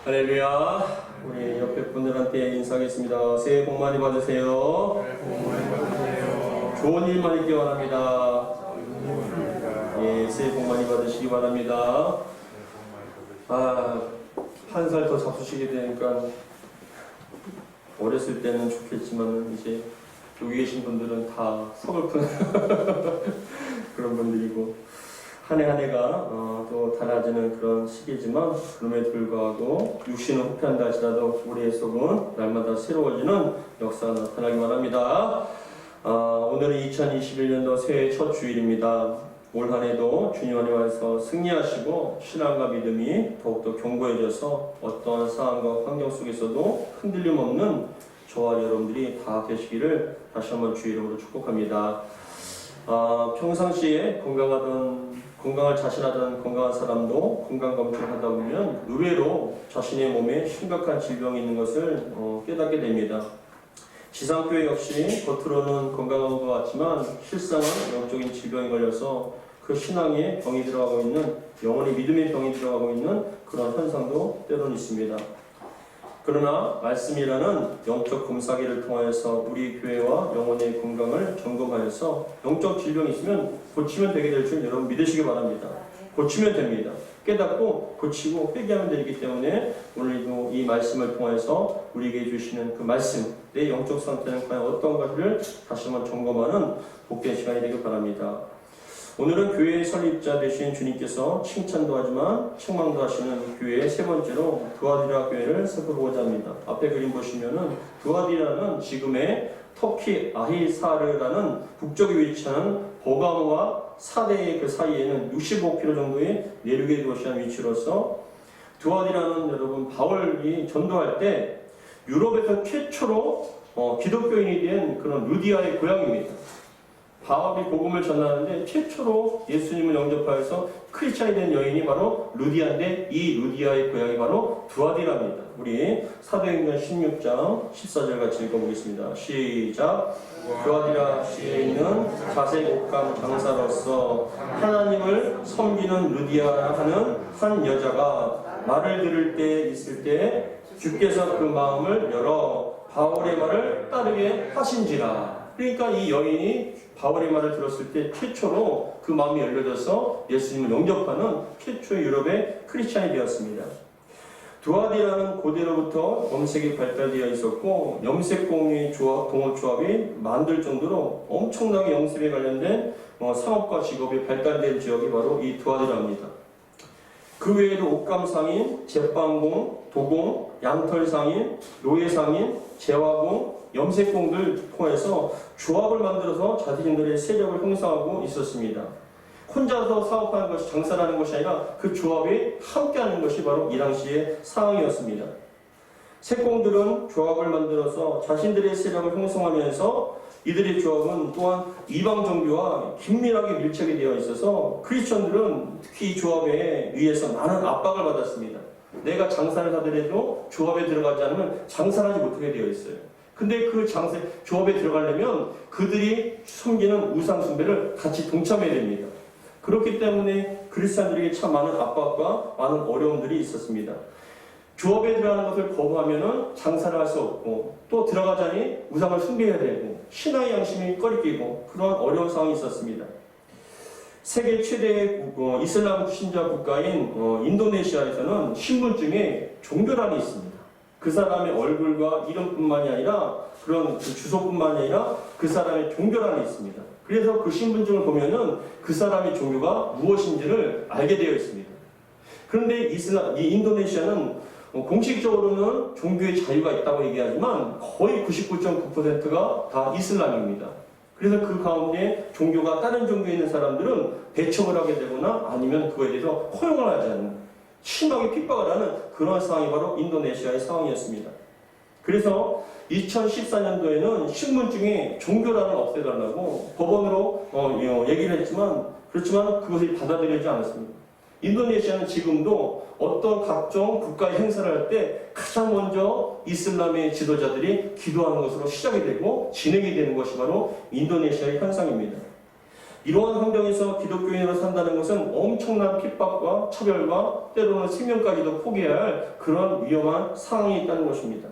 할렐루야. 우리 옆에 분들한테 인사하겠습니다. 새해 복 많이 받으세요. 좋은 일만 있기 바랍니다. 예, 새해 복 많이 받으시기 바랍니다. 한 살 더 잡수시게 되니까 어렸을 때는 좋겠지만 이제 여기 계신 분들은 다 서글픈 그런 분들이고 한 해 한 해가 또 달라지는 그런 시기지만 그럼에도 불구하고 육신은 후퇴한다 하시라도 우리의 속은 날마다 새로워지는 역사가 나타나기 바랍니다. 오늘은 2021년도 새해 첫 주일입니다. 올 한 해도 주님 안에서 승리하시고 신앙과 믿음이 더욱더 견고해져서 어떠한 상황과 환경 속에서도 흔들림 없는 저와 여러분들이 다 되시기를 다시 한번 주의 이름으로 축복합니다. 평상시에 건강을 자신하던 건강한 사람도 건강검진을 하다 보면 의외로 자신의 몸에 심각한 질병이 있는 것을 깨닫게 됩니다. 지상교회 역시 겉으로는 건강한 것 같지만 실상은 영적인 질병에 걸려서 그 신앙에 병이 들어가고 있는, 영혼의 믿음의 병이 들어가고 있는 그런 현상도 때로는 있습니다. 그러나 말씀이라는 영적 검사기를 통하여서 우리 교회와 영혼의 건강을 점검하여서 영적 질병이 있으면 고치면 되게 될 줄 여러분 믿으시기 바랍니다. 고치면 됩니다. 깨닫고 고치고 회개하면 되기 때문에 오늘도 이 말씀을 통해서 우리에게 주시는 그 말씀, 내 영적 상태는 과연 어떤가를 다시 한번 점검하는 복된 시간이 되길 바랍니다. 오늘은 교회의 설립자 되신 주님께서 칭찬도 하지만 책망도 하시는 교회의 세 번째로 두아디라 교회를 살펴보고자 합니다. 앞에 그림 보시면은 두아디라는 지금의 터키 아히사르라는 북쪽에 위치한 버가모와 사대의 그 사이에는 65km 정도의 내륙에 도시한 위치로서 두아디라는 여러분 바울이 전도할 때 유럽에서 최초로 기독교인이 된 그런 루디아의 고향입니다. 바울이 복음을 전하는데 최초로 예수님을 영접하여서 크리스찬이 된 여인이 바로 루디아인데 이 루디아의 고향이 바로 두아디라입니다. 우리 사도행전 16장 14절 같이 읽어보겠습니다. 시작. 두아디라시에 있는 자색 옷감 장사로서 하나님을 섬기는 루디아라 하는 한 여자가 말을 들을 때 있을 때 주께서 그 마음을 열어 바울의 말을 따르게 하신지라. 그러니까 이 여인이 바울의 말을 들었을 때 최초로 그 마음이 열려져서 예수님을 영접하는 최초의 유럽의 크리스찬이 되었습니다. 두아디라는 고대로부터 염색이 발달되어 있었고 염색공예 동업조합이 만들 정도로 엄청나게 염색에 관련된 상업과 직업이 발달된 지역이 바로 이 두아디라입니다. 그 외에도 옷감상인, 제빵공, 도공, 양털상인, 노예상인, 제화공, 염색공들 통해서 조합을 만들어서 자신들의 세력을 형성하고 있었습니다. 혼자서 사업하는 것이 장사라는 것이 아니라 그 조합이 함께하는 것이 바로 이 당시의 상황이었습니다. 색공들은 조합을 만들어서 자신들의 세력을 형성하면서 이들의 조합은 또한 이방 종교와 긴밀하게 밀착이 되어 있어서 크리스천들은 특히 이 조합에 의해서 많은 압박을 받았습니다. 내가 장사를 하더라도 조합에 들어가지 않으면 장사를 하지 못하게 되어 있어요. 근데 그 조합에 들어가려면 그들이 숨기는 우상 숭배를 같이 동참해야 됩니다. 그렇기 때문에 그리스도인들에게 참 많은 압박과 많은 어려움들이 있었습니다. 조합에 들어가는 것을 거부하면 장사를 할 수 없고 또 들어가자니 우상을 숭배해야 되고 신앙의 양심이 꺼리끼고 그런 어려운 상황이 있었습니다. 세계 최대의 이슬람 신자 국가인 인도네시아에서는 신분증에 종교란이 있습니다. 그 사람의 얼굴과 이름뿐만이 아니라 그런 그 주소뿐만이 아니라 그 사람의 종교란이 있습니다. 그래서 그 신분증을 보면은 그 사람의 종교가 무엇인지를 알게 되어 있습니다. 그런데 이 인도네시아는 공식적으로는 종교의 자유가 있다고 얘기하지만 거의 99.9%가 다 이슬람입니다. 그래서 그 가운데 종교가 다른 종교에 있는 사람들은 배척을 하게 되거나 아니면 그거에 대해서 허용을 하지 않는 심하게 핍박을 하는 그런 상황이 바로 인도네시아의 상황이었습니다. 그래서 2014년도에는 신분증에 종교란을 없애달라고 법원으로 얘기를 했지만 그렇지만 그것이 받아들여지지 않았습니다. 인도네시아는 지금도 어떤 각종 국가의 행사를 할 때 가장 먼저 이슬람의 지도자들이 기도하는 것으로 시작이 되고 진행이 되는 것이 바로 인도네시아의 현상입니다. 이러한 환경에서 기독교인으로 산다는 것은 엄청난 핍박과 차별과 때로는 생명까지도 포기해야 할 그런 위험한 상황이 있다는 것입니다.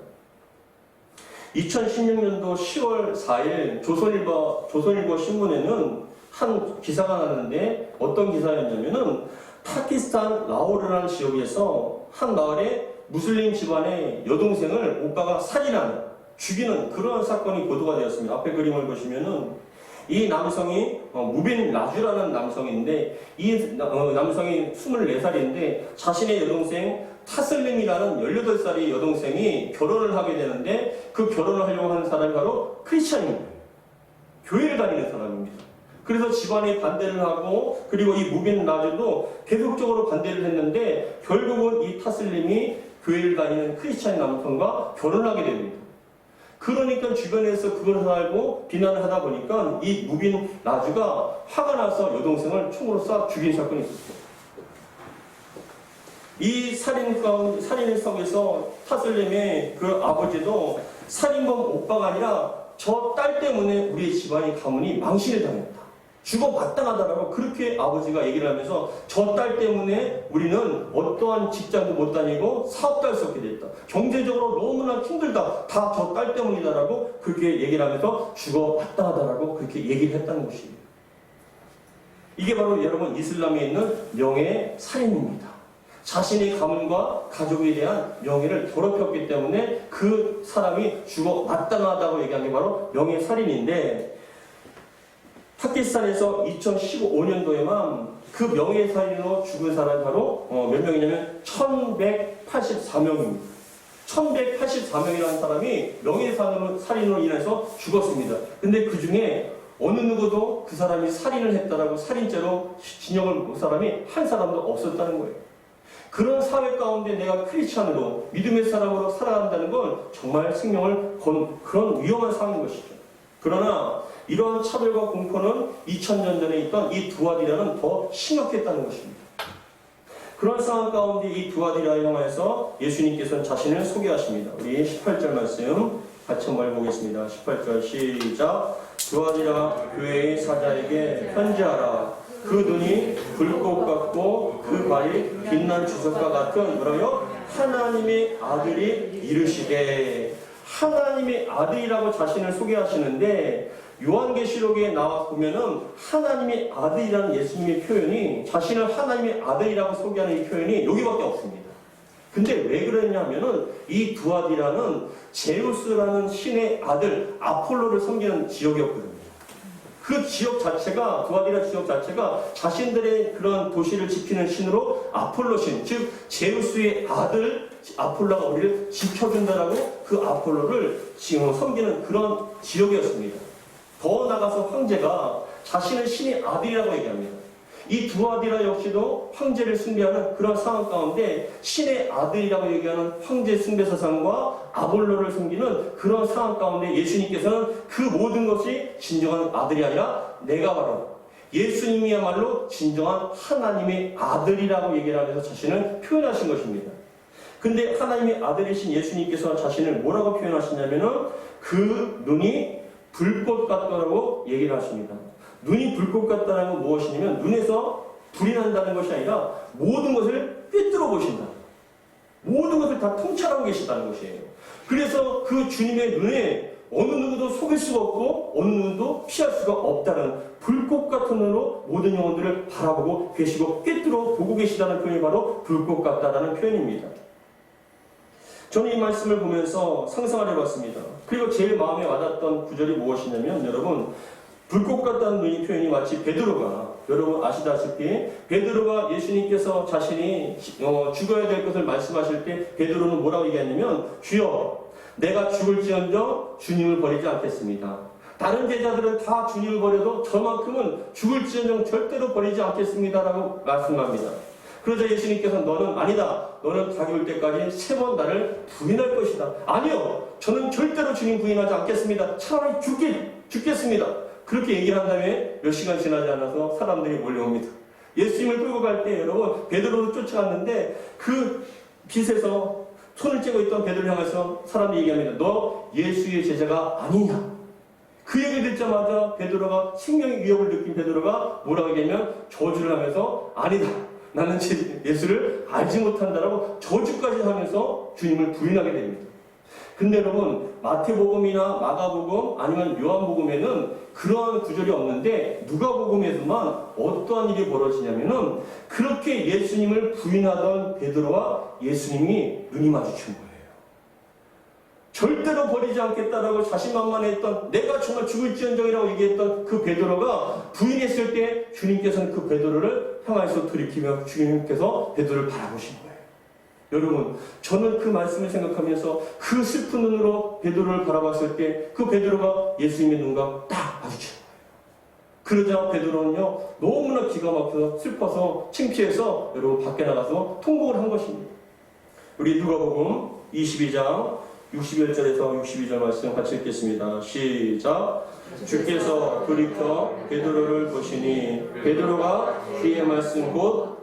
2016년도 10월 4일 조선일보 신문에는 한 기사가 나는데 어떤 기사였냐면은 파키스탄 라호르라는 지역에서 한 마을에 무슬림 집안의 여동생을 오빠가 살인하는, 죽이는 그런 사건이 보도가 되었습니다. 앞에 그림을 보시면은 이 남성이 무빈 라주라는 남성인데 이 남성이 24살인데 자신의 여동생 타슬림이라는 18살의 여동생이 결혼을 하게 되는데 그 결혼을 하려고 하는 사람이 바로 크리스찬입니다. 교회를 다니는 사람입니다. 그래서 집안이 반대를 하고 그리고 이 무빈 라주도 계속적으로 반대를 했는데 결국은 이 타슬림이 교회를 다니는 크리스찬 남성과 결혼을 하게 됩니다. 그러니까 주변에서 그걸 알고 비난을 하다 보니까 이 무빈 라주가 화가 나서 여동생을 총으로 쏴 죽인 사건이 있었어요. 이 살인 속에서 타슬림의 그 아버지도 살인범 오빠가 아니라 저 딸 때문에 우리 집안이 가문이 망신을 당했다. 죽어 마땅하다라고 그렇게 아버지가 얘기를 하면서 저 딸 때문에 우리는 어떠한 직장도 못 다니고 사업도 할 수 없게 됐다. 경제적으로 너무나 힘들다. 다 저 딸 때문이다라고 그렇게 얘기를 하면서 죽어 마땅하다라고 그렇게 얘기를 했다는 것이에요. 이게 바로 여러분 이슬람에 있는 명예살인입니다. 자신의 가문과 가족에 대한 명예를 더럽혔기 때문에 그 사람이 죽어 마땅하다고 얘기한 게 바로 명예살인인데 파키스탄에서 2015년도에만 그 명예살인으로 죽은 사람이 바로 몇 명이냐면 1184명입니다. 1184명이라는 사람이 명예살인으로 인해서 죽었습니다. 근데 그 중에 어느 누구도 그 사람이 살인을 했다라고 살인죄로 징역을 본 사람이 한 사람도 없었다는 거예요. 그런 사회 가운데 내가 크리스찬으로 믿음의 사람으로 살아간다는 건 정말 생명을 건 그런 위험한 상황인 것이죠. 그러나 이러한 차별과 공포는 2000년 전에 있던 이 두아디라는 더 심각했다는 것입니다. 그런 상황 가운데 이 두아디라에 향해서 예수님께서는 자신을 소개하십니다. 우리 18절 말씀 같이 한번 보겠습니다. 18절 시작. 두아디라 교회의 사자에게 편지하라. 그 눈이 불꽃 같고 그 발이 빛난 주석과 같은 뭐라고요? 하나님의 아들이 이르시되, 하나님의 아들이라고 자신을 소개하시는데 요한계시록에 나와 보면은 하나님의 아들이라는 예수님의 표현이, 자신을 하나님의 아들이라고 소개하는 이 표현이 여기밖에 없습니다. 근데 왜 그랬냐면은 이 두아디라는 제우스라는 신의 아들 아폴로를 섬기는 지역이었거든요. 그 지역 자체가, 두아디라 지역 자체가 자신들의 그런 도시를 지키는 신으로 아폴로신, 즉 제우스의 아들 아폴로가 우리를 지켜준다라고 그 아폴로를 지금 섬기는 그런 지역이었습니다. 더 나가서 황제가 자신은 신의 아들이라고 얘기합니다. 이 두아디라 역시도 황제를 숭배하는 그런 상황 가운데 신의 아들이라고 얘기하는 황제 숭배사상과 아볼로를 섬기는 그런 상황 가운데 예수님께서는 그 모든 것이 진정한 아들이 아니라 내가 바로 예수님이야말로 진정한 하나님의 아들이라고 얘기를 하면서 자신을 표현하신 것입니다. 근데 하나님의 아들이신 예수님께서 자신을 뭐라고 표현하시냐면은 그 눈이 불꽃 같다라고 얘기를 하십니다. 눈이 불꽃 같다는 건 무엇이냐면 눈에서 불이 난다는 것이 아니라 모든 것을 꿰뚫어 보신다. 모든 것을 다 통찰하고 계시다는 것이에요. 그래서 그 주님의 눈에 어느 누구도 속일 수가 없고 어느 누구도 피할 수가 없다는 불꽃 같은 눈으로 모든 영혼들을 바라보고 계시고 꿰뚫어 보고 계시다는 표현이 바로 불꽃 같다라는 표현입니다. 저는 이 말씀을 보면서 상상을 해봤습니다. 그리고 제일 마음에 와닿았던 구절이 무엇이냐면 여러분, 불꽃 같다는 눈이 표현이 마치 베드로가, 여러분 아시다시피 베드로가 예수님께서 자신이 죽어야 될 것을 말씀하실 때 베드로는 뭐라고 얘기했냐면 주여 내가 죽을지언정 주님을 버리지 않겠습니다. 다른 제자들은 다 주님을 버려도 저만큼은 죽을지언정 절대로 버리지 않겠습니다라고 말씀합니다. 그러자 예수님께서 너는 아니다. 너는 자기 올 때까지 3번 나를 부인할 것이다. 아니요. 저는 절대로 주님 부인하지 않겠습니다. 차라리 죽겠습니다. 그렇게 얘기를 한 다음에 몇 시간 지나지 않아서 사람들이 몰려옵니다. 예수님을 끌고 갈 때 여러분 베드로도 쫓아갔는데 그 빛에서 손을 째고 있던 베드로를 향해서 사람들이 얘기합니다. 너 예수의 제자가 아니냐? 그 얘기 듣자마자 베드로가 생명의 위협을 느낀 베드로가 뭐라고 하냐면 저주를 하면서 아니다. 나는 예수를 알지 못한다라고 저주까지 하면서 주님을 부인하게 됩니다. 근데 여러분 마태복음이나 마가복음 아니면 요한복음에는 그러한 구절이 없는데 누가복음에서만 어떠한 일이 벌어지냐면은 그렇게 예수님을 부인하던 베드로와 예수님이 눈이 마주친 거예요. 절대로 버리지 않겠다라고 자신만만했던 내가 정말 죽을지언정이라고 얘기했던 그 베드로가 부인했을 때 주님께서는 그 베드로를 향해서 돌이키며 주님께서 베드로를 바라보신 거예요. 여러분 저는 그 말씀을 생각하면서 그 슬픈 눈으로 베드로를 바라봤을 때 그 베드로가 예수님의 눈과 딱 마주친 거예요. 그러자 베드로는요 너무나 기가 막혀서 슬퍼서 창피해서 여러분 밖에 나가서 통곡을 한 것입니다. 우리 누가복음 22장 61절에서 62절 말씀 같이 읽겠습니다. 시작. 주께서 돌이켜 베드로를 보시니 베드로가 주의 말씀 곧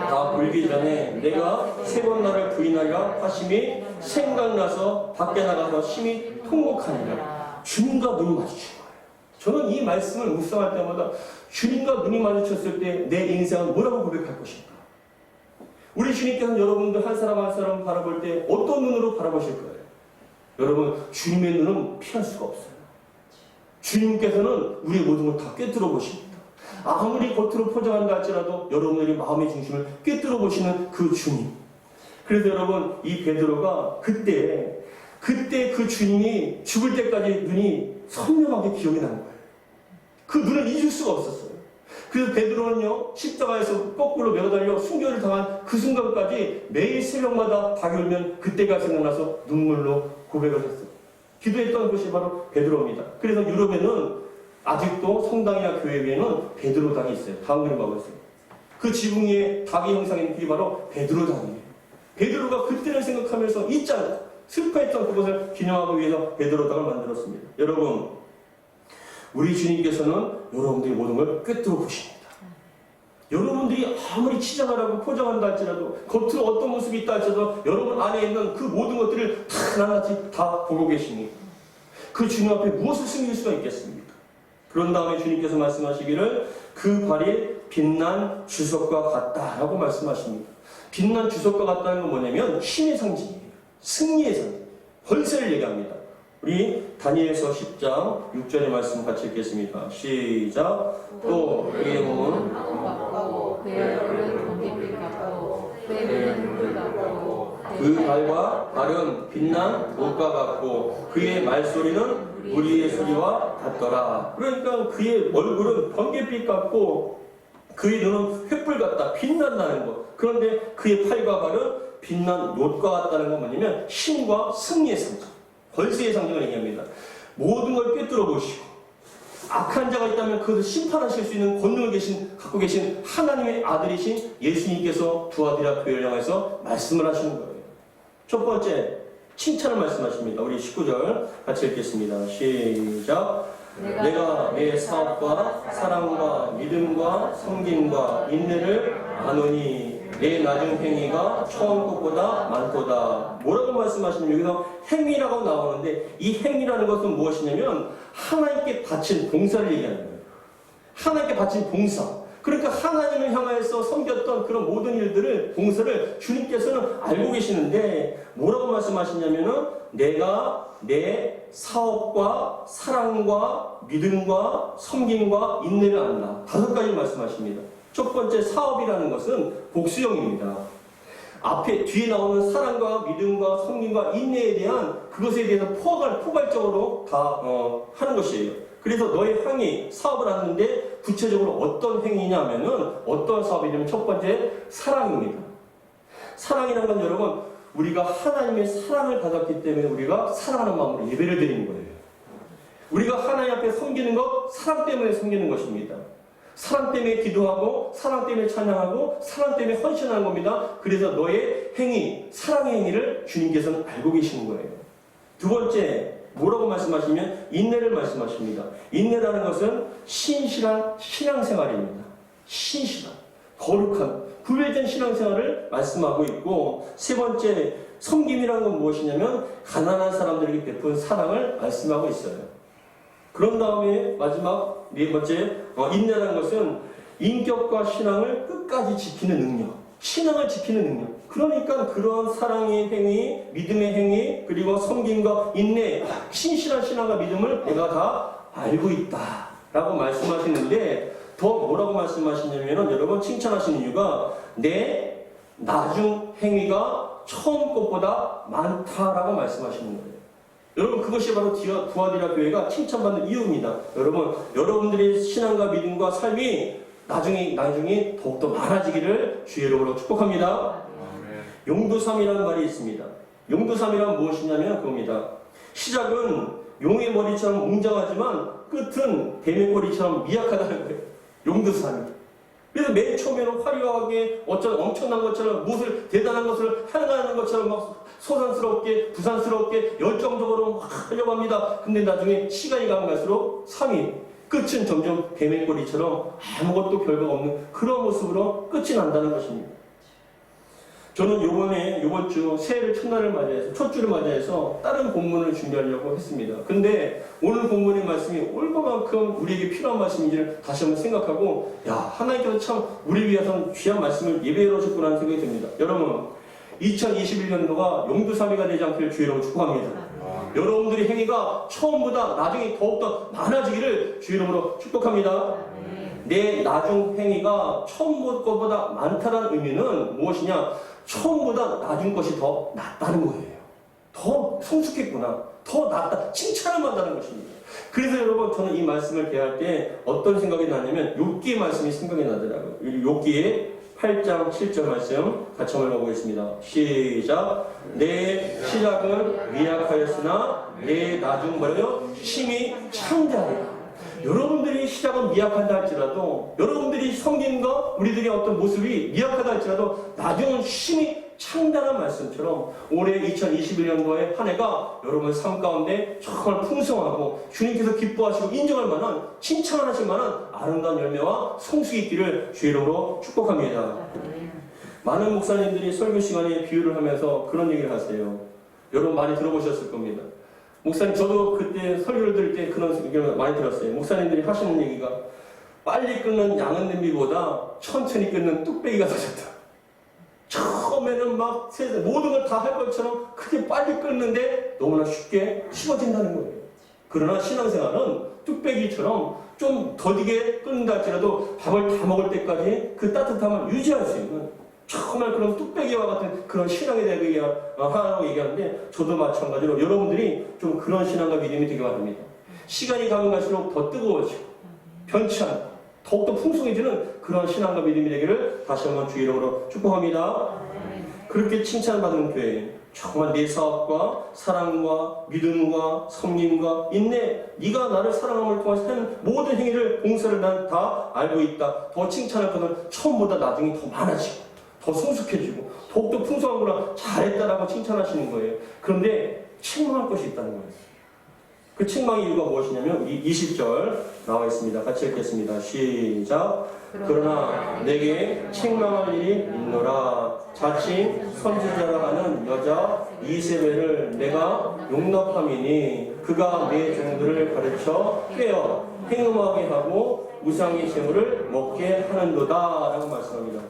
다 불기 전에 내가 세 번 나를 부인하리라 하심이 생각나서 밖에 나가서 심히 통곡하니라. 주님과 눈이 마주친 거예요. 저는 이 말씀을 묵상할 때마다 주님과 눈이 마주쳤을 때 내 인생은 뭐라고 고백할 것인가? 우리 주님께서는 여러분들 한 사람 한 사람 바라볼 때 어떤 눈으로 바라보실 거예요? 여러분 주님의 눈은 피할 수가 없어요. 주님께서는 우리의 모든 걸 다 꿰뚫어 보십니다. 아무리 겉으로 포장한다 할지라도 여러분들이 마음의 중심을 꿰뚫어 보시는 그 주님. 그래서 여러분 이 베드로가 그때 그 주님이 죽을 때까지 눈이 선명하게 기억이 나는 거예요. 그 눈을 잊을 수가 없었어요. 그래서 베드로는요 십자가에서 거꾸로 매달려 순교를 당한 그 순간까지 매일 새벽마다 닭이 울면 그때가 생각나서 눈물로 고백을 했어요. 기도했던 곳이 바로 베드로입니다. 그래서 유럽에는 아직도 성당이나 교회 위에는 베드로 닭이 있어요. 다음 그림 보고 있어요. 그 지붕 위에 닭의 형상이 있는 게 바로 베드로 닭이에요. 베드로가 그때를 생각하면서 잊지 않고 슬퍼했던 그것을 기념하기 위해서 베드로 닭을 만들었습니다. 여러분 우리 주님께서는 여러분들이 모든 걸 꿰뚫어 보십니다. 여러분들이 아무리 치장하라고 포장한다 할지라도 겉으로 어떤 모습이 있다 할지라도 여러분 안에 있는 그 모든 것들을 다 하나같이 다 보고 계십니다. 그 주님 앞에 무엇을 숨길 수가 있겠습니까? 그런 다음에 주님께서 말씀하시기를 그 발이 빛난 주석과 같다라고 말씀하십니다. 빛난 주석과 같다는 건 뭐냐면 힘의 상징이에요. 승리의 상징. 권세를 얘기합니다. 우리 다니엘서 10장 6절의 말씀 같이 읽겠습니다. 시작. 또 그의 몸은 그의 얼굴은 번개빛 같고 그의 눈은 불 같고 그 발과 발은 빛난 옷과 같고 그의 말소리는 우리의 소리와 같더라. 그러니까 그의 얼굴은 번개빛 같고 그의 눈은 횃불 같다. 빛난다는 것. 그런데 그의 팔과 발은 빛난 옷과 같다는 건 뭐냐면 힘과 승리의 상징, 권세의 상징을 얘기합니다. 모든 걸 꿰뚫어 보시고 악한 자가 있다면 그것을 심판하실 수 있는 권능을 갖고 계신 하나님의 아들이신 예수님께서 두 아들 앞에 향해서 말씀을 하시는 거예요. 첫 번째 칭찬을 말씀하십니다. 우리 19절 같이 읽겠습니다. 시작. 내가 내 사업과 사랑과 믿음과 섬김과 인내를 아노니 내 낮은 행위가 처음 것보다 많도다. 뭐라고 말씀하시냐면 여기서 행위라고 나오는데 이 행위라는 것은 무엇이냐면 하나님께 바친 봉사를 얘기하는 거예요. 하나님께 바친 봉사. 그러니까 하나님을 향하여서 섬겼던 그런 모든 일들을 봉사를 주님께서는 알고 계시는데 뭐라고 말씀하시냐면은 내가 내 사업과 사랑과 믿음과 섬김과 인내를 안다. 5가지 말씀하십니다. 첫 번째 사업이라는 것은 복수형입니다. 앞에 뒤에 나오는 사랑과 믿음과 섬김과 인내에 대한 그것에 대해서 포괄적으로 다 하는 것이에요. 그래서 너의 행위, 사업을 하는데 구체적으로 어떤 행위냐면은 어떤 사업이냐면 첫 번째 사랑입니다. 사랑이라는 건 여러분 우리가 하나님의 사랑을 받았기 때문에 우리가 사랑하는 마음으로 예배를 드리는 거예요. 우리가 하나님 앞에 섬기는 것 사랑 때문에 섬기는 것입니다. 사랑 때문에 기도하고 사랑 때문에 찬양하고 사랑 때문에 헌신하는 겁니다. 그래서 너의 행위, 사랑의 행위를 주님께서는 알고 계시는 거예요. 두 번째 뭐라고 말씀하시면 인내를 말씀하십니다. 인내라는 것은 신실한 신앙생활입니다. 신실한, 거룩한, 구별된 신앙생활을 말씀하고 있고 세 번째 섬김이라는 건 무엇이냐면 가난한 사람들에게 베푼 사랑을 말씀하고 있어요. 그런 다음에 마지막 네 번째 인내라는 것은 인격과 신앙을 끝까지 지키는 능력. 신앙을 지키는 능력. 그러니까 그런 사랑의 행위, 믿음의 행위, 그리고 섬김과 인내, 신실한 신앙과 믿음을 내가 다 알고 있다 라고 말씀하시는데, 더 뭐라고 말씀하시냐면, 여러분 칭찬하시는 이유가 내 나중 행위가 처음 것보다 많다라고 말씀하시는 거예요. 여러분, 그것이 바로 두아디라 교회가 칭찬받는 이유입니다. 여러분, 여러분들의 신앙과 믿음과 삶이 나중에 더욱더 많아지기를 주의 이름으로 축복합니다. 용두삼이라는 말이 있습니다. 용두삼이란 무엇이냐면 그겁니다. 시작은 용의 머리처럼 웅장하지만 끝은 뱀의 꼬리처럼 미약하다는 거예요. 용두삼이. 그래서 맨 처음에는 화려하게 어떤 엄청난 것처럼 무엇을 대단한 것을 하는 것처럼 막 소산스럽게 부산스럽게 열정적으로 막 하려고 합니다. 근데 나중에 시간이 가면 갈수록 삼이 끝은 점점 뱀의 꼬리처럼 아무것도 별거 없는 그런 모습으로 끝이 난다는 것입니다. 저는 이번 주 새해를 첫날을 맞이해서 첫 주를 맞이해서 다른 본문을 준비하려고 했습니다. 근데 오늘 본문의 말씀이 얼마만큼 우리에게 필요한 말씀인지를 다시 한번 생각하고, 하나님께서 참 우리 위해서는 귀한 말씀을 예배해 놓으셨구나 하는 생각이 듭니다. 여러분, 2021년도가 용두삼이가 되지 않기를 주의 이름으로 축복합니다. 여러분들의 행위가 처음보다 나중에 더욱더 많아지기를 주의 이름으로 축복합니다. 내 나중 행위가 처음 것보다 많다는 의미는 무엇이냐? 처음보다 나중 것이 더 낫다는 거예요. 더 성숙했구나. 더 낫다. 칭찬을 받는다는 것입니다. 그래서 여러분, 저는 이 말씀을 대할 때 어떤 생각이 나냐면 욥기의 말씀이 생각이 나더라고요. 욥기의 8장 7절 말씀 같이 한번 읽어보겠습니다. 시작. 내 시작은 미약하였으나 내 나중 뭐래요? 심히 창대하리라. 여러분들이 시작은 미약하다 할지라도, 여러분들이 섬김과 우리들의 어떤 모습이 미약하다 할지라도 나중은 심히 창대한 말씀처럼 올해 2021년도의 한 해가 여러분의 삶 가운데 정말 풍성하고 주님께서 기뻐하시고 인정할 만한, 칭찬하실 만한 아름다운 열매와 성숙이 있기를 주의 이름으로 축복합니다. 많은 목사님들이 설교 시간에 비유를 하면서 그런 얘기를 하세요. 여러분 많이 들어보셨을 겁니다. 목사님, 저도 그때 설교를 들을 때 그런 얘기를 많이 들었어요. 목사님들이 하시는 얘기가 빨리 끊는 양은 냄비보다 천천히 끊는 뚝배기가 더 좋다. 처음에는 막 모든 걸 다 할 것처럼 크게 빨리 끊는데 너무나 쉽게 식어진다는 거예요. 그러나 신앙생활은 뚝배기처럼 좀 더디게 끊는다 할지라도 밥을 다 먹을 때까지 그 따뜻함을 유지할 수 있는 정말 그런 뚝배기와 같은 그런 신앙에 대해 하라고 얘기하는데, 저도 마찬가지로 여러분들이 좀 그런 신앙과 믿음이 되게 바랍니다. 시간이 가면 갈수록 더 뜨거워지고 변치 않고 더욱더 풍성해지는 그런 신앙과 믿음이 되기를 다시 한번 주의 이름으로 축복합니다. 그렇게 칭찬받는 교회, 정말 내 사업과 사랑과 믿음과 섬김과 인내, 네가 나를 사랑함을 통해서 하는 모든 행위를, 공사를 난 다 알고 있다. 더 칭찬할 것은 처음보다 나중에 더 많아지고 더 성숙해지고 더욱더 풍성하구나, 잘했다라고 칭찬하시는 거예요. 그런데 책망할 것이 있다는 거예요. 그 책망의 이유가 무엇이냐면 20절 나와 있습니다. 같이 읽겠습니다. 시작. 그러나 내게 책망할 일이 있노라. 자칭 선지자라 하는 여자 이세벨을 내가 용납함이니 그가 내 종들을 가르쳐 깨어 행음하게 하고 우상의 재물을 먹게 하는도다 라고 말씀합니다.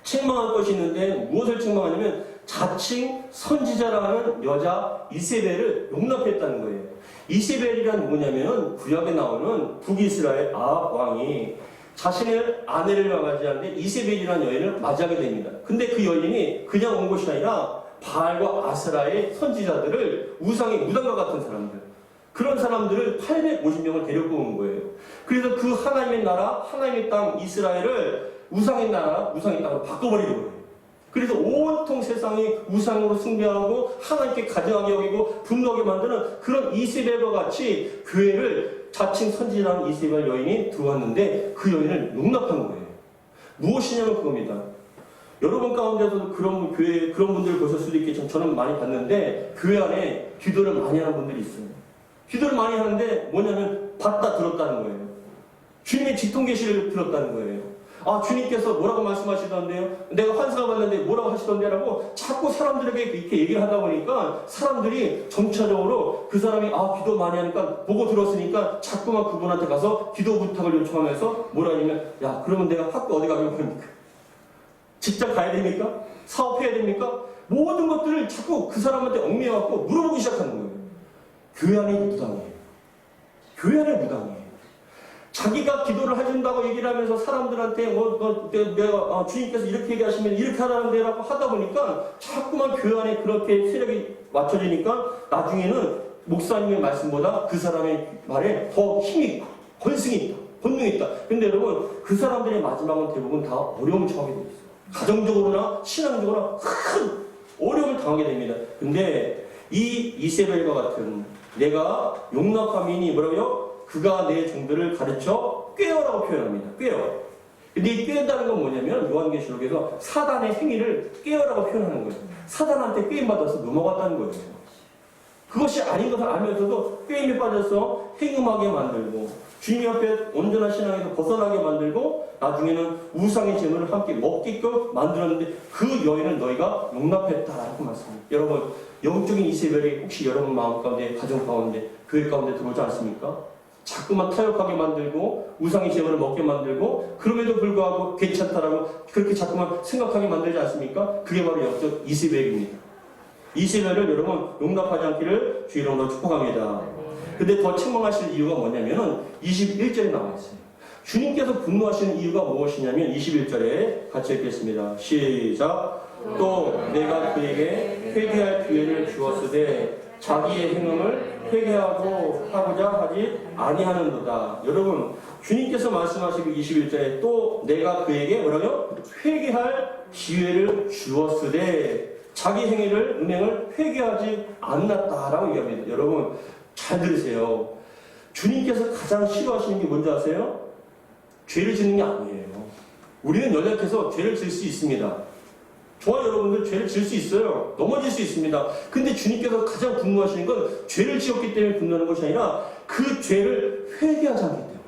책망할 것이 있는데 무엇을 책망하냐면 자칭 선지자라는 여자 이세벨을 용납했다는 거예요. 이세벨이란 뭐냐면 구약에 나오는 북이스라엘 아합 왕이 자신의 아내를 맞이하는데 이세벨이라는 여인을 맞이하게 됩니다. 근데 그 여인이 그냥 온 것이 아니라 바알과 아스라의 선지자들을, 우상의 무당과 같은 사람들, 그런 사람들을 850명을 데리고 온 거예요. 그래서 그 하나님의 나라, 하나님의 땅 이스라엘을 우상의 나라, 우상의 땅으로 바꿔버리는 거예요. 그래서 온통 세상이 우상으로 숭배하고 하나님께 가증하게 여기고 분노하게 만드는 그런 이세벨과 같이 교회를 자칭 선지자라는 이세벨 여인이 들어왔는데 그 여인을 용납한 거예요. 무엇이냐면 그겁니다. 여러분 가운데서도 그런 교회, 그런 분들을 보실 수도 있겠지만 저는 많이 봤는데 교회 안에 기도를 많이 하는 분들이 있어요. 기도를 많이 하는데 뭐냐면 봤다 들었다는 거예요. 주님의 직통 계시를 들었다는 거예요. 아, 주님께서 뭐라고 말씀하시던데요? 내가 환상을 봤는데 뭐라고 하시던데라고 자꾸 사람들에게 이렇게 얘기를 하다 보니까 사람들이 점차적으로 그 사람이 기도 많이 하니까 보고 들었으니까 자꾸만 그분한테 가서 기도 부탁을 요청하면서 뭐라 하냐면, 야, 그러면 내가 학교 어디 가면 됩니까? 직장 가야 됩니까? 사업해야 됩니까? 모든 것들을 자꾸 그 사람한테 얽매여갖고 물어보기 시작하는 거예요. 교회 안에 무당이에요. 교회 안에 무당이에요. 자기가 기도를 해준다고 얘기를 하면서 사람들한테 내가 주님께서 이렇게 얘기하시면 이렇게 하라는데 라고 하다 보니까 자꾸만 교회 안에 그렇게 세력이 맞춰지니까 나중에는 목사님의 말씀보다 그 사람의 말에 더 힘이 있고 권승이 있다. 본능이 있다. 근데 여러분, 그 사람들의 마지막은 대부분 다 어려움을 처하게 되어 있어요. 가정적으로나 신앙적으로나 큰 어려움을 당하게 됩니다. 근데 이 이세벨과 같은 내가 용납함이니 뭐라고요? 그가 내 종들을 가르쳐 꾀어라고 표현합니다. 꾀어. 근데 이 꾀다는 건 뭐냐면 요한계시록에서 사단의 행위를 꾀어라고 표현하는 거예요. 사단한테 꾀임받아서 넘어갔다는 거예요. 그것이 아닌 것을 알면서도 꾀임에 빠져서 행음하게 만들고 주님 앞에 온전한 신앙에서 벗어나게 만들고 나중에는 우상의 재물을 함께 먹게끔 만들었는데 그 여인을 너희가 용납했다라고 말씀합니다. 여러분, 영적인 이세벨이 혹시 여러분 마음 가운데, 가정 가운데, 교회 가운데 들어오지 않습니까? 자꾸만 타협하게 만들고 우상의 재물을 먹게 만들고 그럼에도 불구하고 괜찮다라고 그렇게 자꾸만 생각하게 만들지 않습니까? 그게 바로 영적 이세벨입니다. 이세벨을 여러분 용납하지 않기를 주 이름으로 축복합니다. 근데 더 책망하실 이유가 뭐냐면은 21절에 나와 있어요. 주님께서 분노하시는 이유가 무엇이냐면 21절에 같이 읽겠습니다. 시작. 또 내가 그에게 회개할 기회를 주었으되 자기의 행음을 회개하고 하고자 하지 아니하는도다. 여러분, 주님께서 말씀하시고 21절에 또 내가 그에게 뭐라고요? 회개할 기회를 주었으되 자기 은행을 회개하지 않았다라고 얘기합니다. 여러분, 잘 들으세요. 주님께서 가장 싫어하시는 게 뭔지 아세요? 죄를 짓는 게 아니에요. 우리는 연약해서 죄를 질 수 있습니다. 저와 여러분들 죄를 질 수 있어요. 넘어질 수 있습니다. 근데 주님께서 가장 분노하시는 건 죄를 지었기 때문에 분노하는 것이 아니라 그 죄를 회개하지 않기 때문에.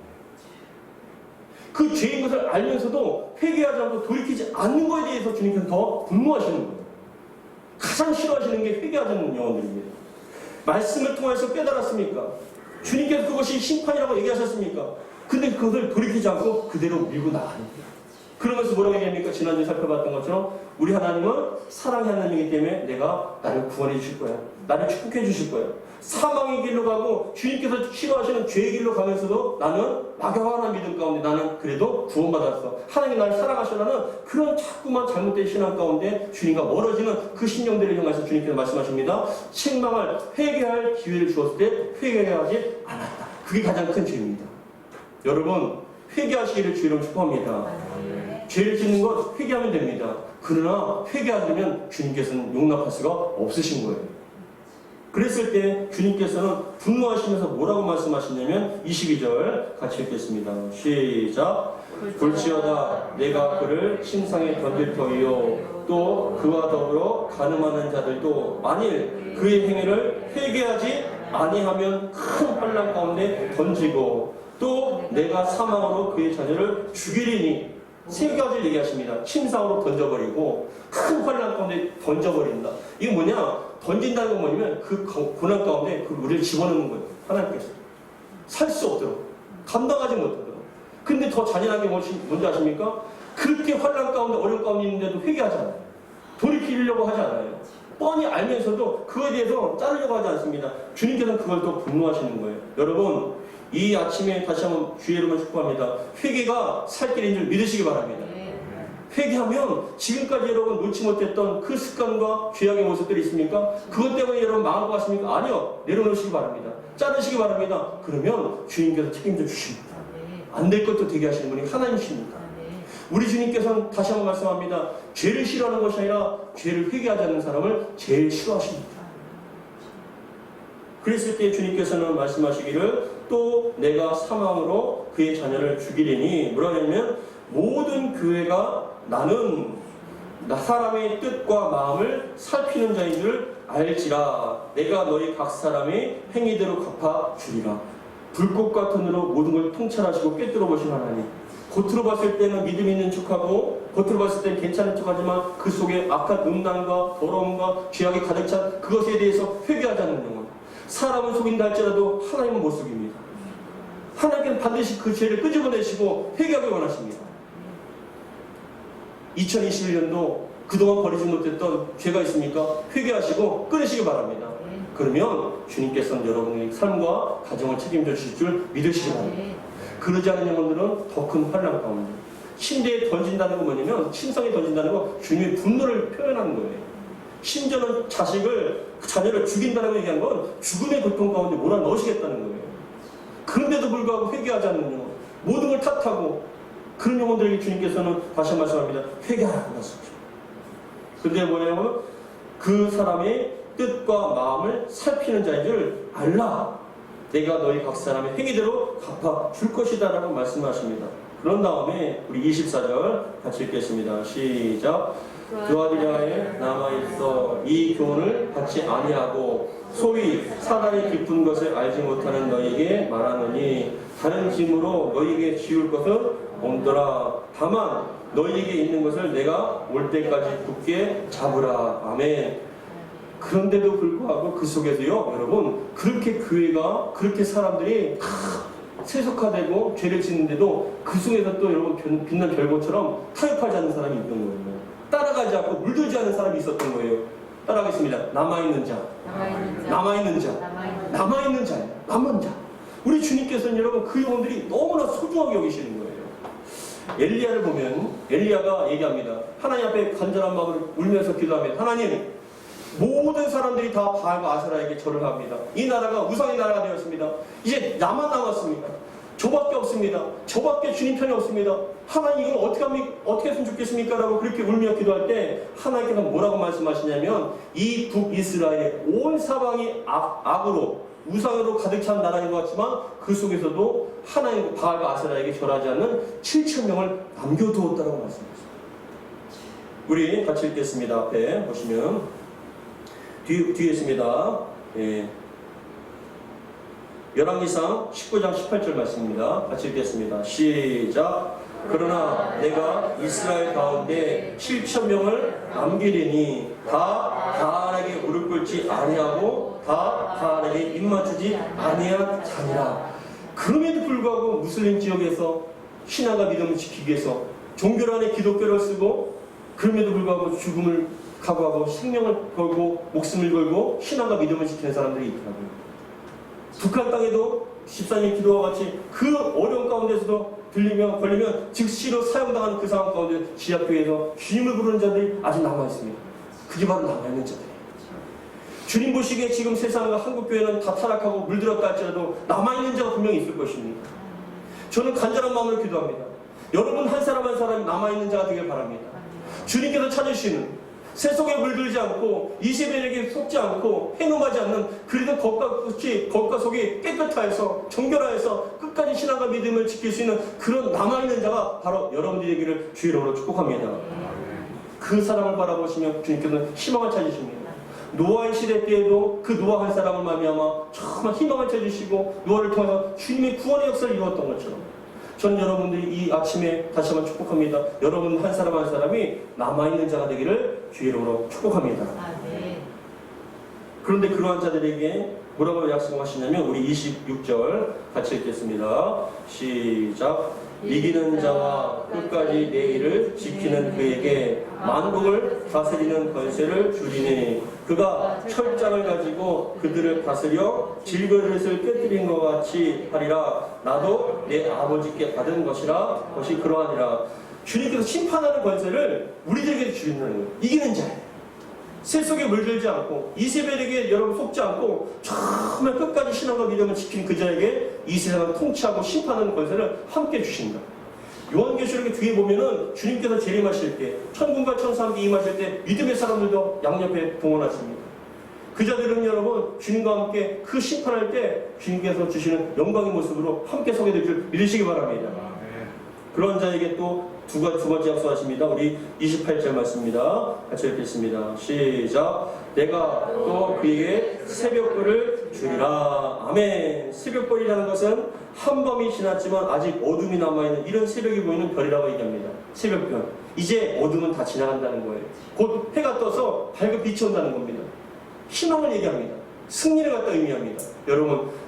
그 죄인 것을 알면서도 회개하지 않고 돌이키지 않는 것에 대해서 주님께서 더 분노하시는 거예요. 가장 싫어하시는 게 회개하지 않는 영혼들입니다. 말씀을 통해서 깨달았습니까? 주님께서 그것이 심판이라고 얘기하셨습니까? 근데 그것을 돌이키지 않고 그대로 밀고 나가는 거예요. 그러면서 뭐라고 얘기합니까? 지난주에 살펴봤던 것처럼 우리 하나님은 사랑의 하나님이기 때문에 내가 나를 구원해 주실 거야. 나를 축복해 주실 거야. 사망의 길로 가고 주님께서 싫어하시는 죄의 길로 가면서도 나는 막연한 믿음 가운데 나는 그래도 구원받았어. 하나님이 나를 사랑하시라는 그런 자꾸만 잘못된 신앙 가운데 주님과 멀어지는 그 심령들을 향해서 주님께서 말씀하십니다. 책망을 회개할 기회를 주었을 때 회개하지 않았다. 그게 가장 큰 죄입니다. 여러분, 회개하시기를 주의로 축복합니다. 죄를 짓는 것 회개하면 됩니다. 그러나 회개하지 않으면 주님께서는 용납할 수가 없으신 거예요. 그랬을 때 주님께서는 분노하시면서 뭐라고 말씀하시냐면 22절 같이 읽겠습니다. 시작. 볼지어다 내가 그를 침상에 던질 터이요 또 그와 더불어 간음하는 자들도 만일 그의 행위를 회개하지 아니하면 큰 환난 가운데 던지고 또 내가 사망으로 그의 자녀를 죽이리니 세 가지를 얘기하십니다. 침상으로 던져버리고 큰 환난 가운데 던져버린다. 이게 뭐냐? 던진다는 건 뭐냐면 그 고난 가운데 그 우리를 집어넣는 거예요. 하나님께서 살 수 없도록 감당하지 못하도록. 근데 더 잔인한 게 뭔지 아십니까? 그렇게 환난 가운데 어려운 가운데 있는데도 회개하지 않아요. 돌이키려고 하지 않아요. 뻔히 알면서도 그거에 대해서 자르려고 하지 않습니다. 주님께서는 그걸 또 분노하시는 거예요. 여러분, 이 아침에 다시 한번 주의 이름을 축복합니다. 회개가 살 길인 줄 믿으시기 바랍니다. 회개하면 지금까지 여러분 놓지 못했던 그 습관과 죄악의 모습들이 있습니까? 그것 때문에 여러분 망할 것 같습니까? 아니요. 내려놓으시기 바랍니다. 자르시기 바랍니다. 그러면 주님께서 책임져 주십니다. 안 될 것도 되게 하시는 분이 하나님이십니다. 우리 주님께서는 다시 한번 말씀합니다. 죄를 싫어하는 것이 아니라 죄를 회개하지 않는 사람을 제일 싫어하십니다. 그랬을 때 주님께서는 말씀하시기를 또 내가 사망으로 그의 자녀를 죽이리니 뭐라 하냐면 모든 교회가 나는 사람의 뜻과 마음을 살피는 자인 줄 알지라 내가 너희 각 사람의 행위대로 갚아 주리라. 불꽃 같은 으로 모든 걸 통찰하시고 꿰뚫어 보신 하나님. 겉으로 봤을 때는 믿음 있는 척하고 겉으로 봤을 때는 괜찮은 척하지만 그 속에 악한 음란과 더러움과 죄악이 가득 찬 그것에 대해서 회개하지 않는 영혼. 사람은 속인다 할지라도 하나님은 못 속입니다. 하나님께는 반드시 그 죄를 끄집어내시고 회개하기 원하십니다. 2021년도 그동안 버리지 못했던 죄가 있습니까? 회개하시고 끊으시기 바랍니다. 그러면 주님께서는 여러분의 삶과 가정을 책임져 주실 줄 믿으시기 바랍니다. 그러지 않은 영혼들은 더 큰 환란 가운데 침대에 던진다는 건 뭐냐면 침상에 던진다는 건 주님의 분노를 표현하는 거예요. 심지어는 자녀를 죽인다는 걸 얘기한 건 죽음의 고통 가운데 몰아넣으시겠다는 거예요. 그런데도 불구하고 회개하지 않는 영혼, 모든 걸 탓하고 그런 영혼들에게 주님께서는 다시 말씀합니다. 회개하라고 말씀하십니다. 그런데 뭐냐면 그 사람의 뜻과 마음을 살피는 자인 줄 알라. 내가 너희 각 사람의 행위대로 갚아 줄 것이다 라고 말씀하십니다. 그런 다음에 우리 24절 같이 읽겠습니다. 시작. 두아디라에 남아있어 이 교훈을 받지 아니하고 소위 사단이 깊은 것을 알지 못하는 너희에게 말하노니 다른 짐으로 너희에게 지울 것은 없더라. 다만 너희에게 있는 것을 내가 올 때까지 굳게 잡으라. 아멘. 그런데도 불구하고 그 속에서요, 여러분, 그렇게 교회가, 그렇게 사람들이 다 세속화되고 죄를 짓는데도 그 속에서 또 여러분 빛난 별것처럼 타협하지 않는 사람이 있는 거예요. 따라가지 않고 물들지 않는 사람이 있었던 거예요. 따라가겠습니다. 남아있는 자. 남아있는 자. 남은 자. 우리 주님께서는 여러분 그 영혼들이 너무나 소중하게 여기시는 거예요. 엘리야를 보면 엘리야가 얘기합니다. 하나님 앞에 간절한 마음으로 울면서 기도합니다. 하나님, 모든 사람들이 다 바알과 아세라에게 절을 합니다. 이 나라가 우상의 나라가 되었습니다. 이제 나만 남았습니다. 저밖에 없습니다. 저밖에 주님 편이 없습니다. 하나님 이걸 어떻게 했으면 좋겠습니까? 라고 그렇게 울며 기도할 때 하나님께서 뭐라고 말씀하시냐면 이 북이스라엘 온 사방이 악으로 우상으로 가득 찬 나라인 것 같지만 그 속에서도 하나님 바알과 아세라에게 절하지 않는 7,000명을 남겨두었다고 말씀하셨습니다. 우리 같이 읽겠습니다. 앞에 보시면 뒤에 있습니다. 예. 열왕기상 19장 18절 말씀입니다. 같이 읽겠습니다. 시작. 그러나 내가 이스라엘 가운데 7,000명을 남기리니 다 바알에게 무릎 꿇지 아니하고 다 바알에게 입맞추지 아니한 자니라. 그럼에도 불구하고 무슬림 지역에서 신앙과 믿음을 지키기 위해서 종교 안에 기독교를 쓰고 그럼에도 불구하고 죽음을 각오하고 생명을 걸고 목숨을 걸고 신앙과 믿음을 지키는 사람들이 있더라고요. 북한 땅에도 14년 기도와 같이 그 어려운 가운데서도 걸리면 즉시로 사형당하는 그 상황 가운데 지하교회에서 주님을 부르는 자들이 아직 남아있습니다. 그게 바로 남아있는 자들이에요. 주님 보시기에 지금 세상과 한국교회는 다 타락하고 물들었다 할지라도 남아있는 자가 분명히 있을 것입니다. 저는 간절한 마음으로 기도합니다. 여러분 한 사람 한 사람이 남아있는 자가 되길 바랍니다. 주님께서 찾으시는 세속에 물들지 않고 이세벨에게 속지 않고 행음하지 않는 그래도 겉과 속이 깨끗하여서 정결하여서 끝까지 신앙과 믿음을 지킬 수 있는 그런 남아있는 자가 바로 여러분들이 되기를 주의 이름으로 축복합니다. 그 사람을 바라보시면 주님께서는 희망을 찾으십니다. 노아의 시대 때에도 그 노아 한 사람을 말미암아 정말 희망을 찾으시고 노아를 통해서 주님의 구원의 역사를 이루었던 것처럼 전 여러분들이 이 아침에 다시 한번 축복합니다. 여러분 한 사람 한 사람이 남아있는 자가 되기를 주의 이름으로 축복합니다. 그런데 그러한 자들에게 뭐라고 약속하시냐면 우리 26절 같이 읽겠습니다. 시작. 이기는 자와 끝까지 내 일을 지키는 그에게 만국을 다스리는 권세를 주리니 그가 철장을 가지고 그들을 다스려 질그릇을 깨뜨린 것 같이 하리라. 나도 내 아버지께 받은 것이라 것이 그러하니라. 주님께서 심판하는 권세를 우리들에게 주시는 거예요. 이기는 자예요. 세속에 물들지 않고 이세벨에게 여러분 속지 않고 정말 끝까지 신앙과 믿음을 지킨 그 자에게 이 세상을 통치하고 심판하는 권세를 함께 주신다. 요한계시록의 뒤에 보면은 주님께서 재림하실 때 천군과 천사 함께 임하실 때 믿음의 사람들도 양옆에 동원하십니다. 그 자들은 여러분 주님과 함께 그 심판할 때 주님께서 주시는 영광의 모습으로 함께 서게 될 줄 믿으시기 바랍니다. 그런 자에게 또 두 번째 약속하십니다. 우리 28절 말씀입니다. 같이 읽겠습니다. 시작. 내가 또 그에게 새벽불을 주리라. 아멘. 새벽별이라는 것은 한밤이 지났지만 아직 어둠이 남아있는 이런 새벽이 보이는 별이라고 얘기합니다. 새벽별. 이제 어둠은 다 지나간다는 거예요. 곧 해가 떠서 밝은 빛이 온다는 겁니다. 희망을 얘기합니다. 승리를 갖다 의미합니다.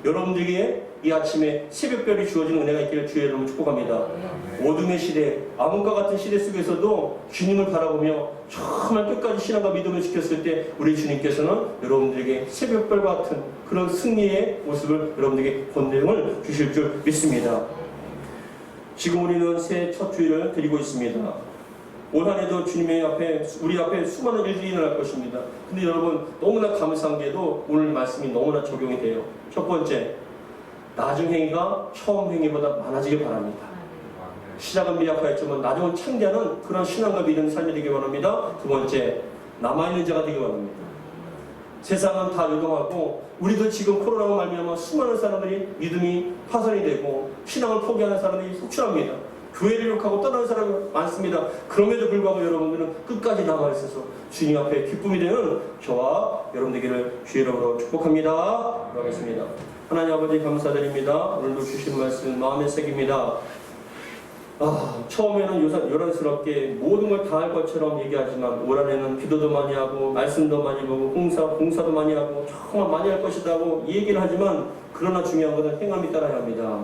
여러분들에게 이 아침에 새벽별이 주어지는 은혜가 있기를 주의 이름으로 축복합니다. 어둠의 시대, 암흑과 같은 시대 속에서도 주님을 바라보며 정말 끝까지 신앙과 믿음을 지켰을 때 우리 주님께서는 여러분들에게 새벽별 같은 그런 승리의 모습을 여러분들에게 권능을 주실 줄 믿습니다. 지금 우리는 새해 첫 주일을 드리고 있습니다. 올 한 해도 주님의 앞에, 우리 앞에 수많은 일들이 일어날 것입니다. 근데 여러분, 너무나 감사한 게도 오늘 말씀이 너무나 적용이 돼요. 첫 번째, 나중 행위가 처음 행위보다 많아지길 바랍니다. 시작은 미약하였지만 나중은 창대하는 그런 신앙과 믿음의 삶이 되길 바랍니다. 두 번째, 남아있는 자가 되길 바랍니다. 세상은 다 요동하고 우리도 지금 코로나로 말미암아 수많은 사람들이 믿음이 파손이 되고 신앙을 포기하는 사람들이 속출합니다. 교회를 욕하고 떠나는 사람이 많습니다. 그럼에도 불구하고 여러분들은 끝까지 남아있어서 주님 앞에 기쁨이 되는 저와 여러분 되기를 주의 이름으로 축복합니다. 기도하겠습니다. 하나님 아버지 감사드립니다. 오늘도 주신 말씀 마음에 새깁니다. 처음에는 요란스럽게 모든 걸 다 할 것처럼 얘기하지만 올 한해는 기도도 많이 하고 말씀도 많이 보고 봉사도 많이 하고 정말 많이 할 것이라고 얘기를 하지만 그러나 중요한 것은 행함이 따라야 합니다.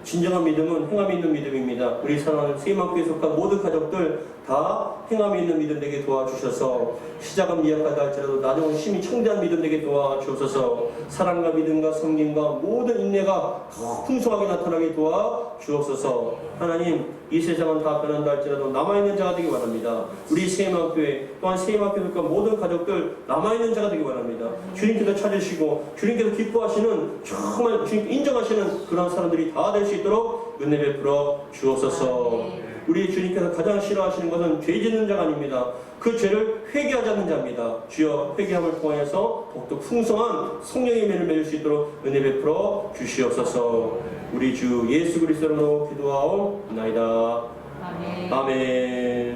진정한 믿음은 행함이 있는 믿음입니다. 우리 사랑하는 세임학교에 속한 모든 가족들 다 행함이 있는 믿음 되게 도와주셔서 시작은 미약하다 할지라도 나중은 심히 청대한 믿음 되게 도와주셔서 사랑과 믿음과 섬김과 모든 인내가 더 풍성하게 나타나게 도와주옵소서. 하나님, 이 세상은 다 변한다 할지라도 남아있는 자가 되기 바랍니다. 우리 세임학교에 또한 세임학교에 속한 모든 가족들 남아있는 자가 되기 바랍니다. 주님께서 찾으시고 주님께서 기뻐하시는 정말 주님 인정하시는 그런 사람들이 다 될 수 있도록 은혜 베풀어 주옵소서. 우리 주님께서 가장 싫어하시는 것은 죄 짓는 자가 아닙니다. 그 죄를 회개하지 않는 자입니다. 주여 회개함을 통하여서 더욱더 풍성한 성령의 매를 맺을 수 있도록 은혜 베풀어 주시옵소서. 우리 주 예수 그리스도로 기도하옵나이다. 아멘.